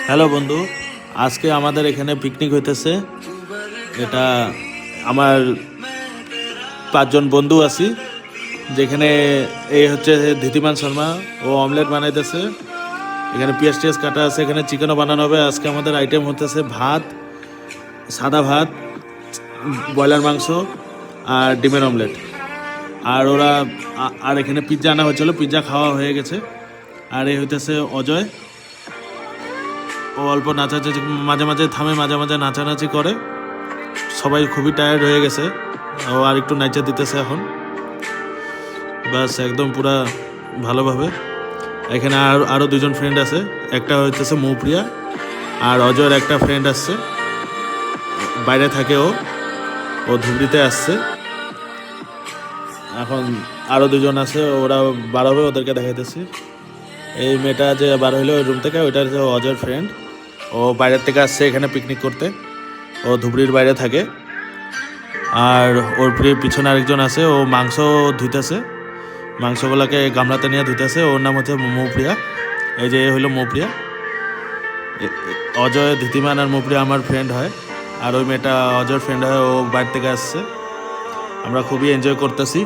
Hello বন্ধু, আজকে আমাদের এখানে পিকনিক হইতেছে। এটা আমার 5 জন বন্ধু আছি, যেখানে এই হচ্ছে ধীতিমান শর্মা, ও অমলেট বানাইতেছে। এখানে পেঁয়াজ টিয়াজ কাটা আছে, এখানে চিকেনও বানানো হবে। আজকে আমাদের আইটেম হতেছে ভাত, সাদা ভাত, ব্রয়লার মাংস আর ডিমের অমলেট। আর আর এখানে পিৎজা আনা হয়েছিল, পিৎজা খাওয়া হয়ে গেছে। আর এই হইতেছে অজয়, ও অল্প নাচানাচি মাঝে মাঝে থামে, মাঝে মাঝে নাচানাচি করে। সবাই খুবই টায়ার্ড হয়ে গেছে, ও আর একটু নাচা দিতেছে এখন, বাস একদম পুরা ভালোভাবে। এখানে আরও 2জন ফ্রেন্ড আছে, একটা হইতেছে মৌপ্রিয়া, আর অজয়ের একটা ফ্রেন্ড আসছে, বাইরে থাকে ও ও ধুবড়িতে আসছে। এখন আরও 2জন আছে, ওরা বার হবে, ওদেরকে দেখাইতেছি। এই মেয়েটা যে বার হইলো ওই রুম থেকে, ওইটা হচ্ছে অজয়ের ফ্রেন্ড। ও বাইরের থেকে আসছে এখানে পিকনিক করতে, ও ধুবড়ির বাইরে থাকে। আর ওর পিছনে আরেকজন আছে, ও মাংস ধুইতেছে, মাংসগুলোকে গামলাতে নিয়ে ধুইতেছে। ওর নাম হচ্ছে মৌপ্রিয়া। এই যে হইলো মৌপ্রিয়া। অজয়, ধীতিমান আর মৌপ্রিয়া আমার ফ্রেন্ড হয়, আর ওই মেয়েটা অজয়ের ফ্রেন্ড হয়, ও বাইরে থেকে আসছে। আমরা খুবই এনজয় করতেছি।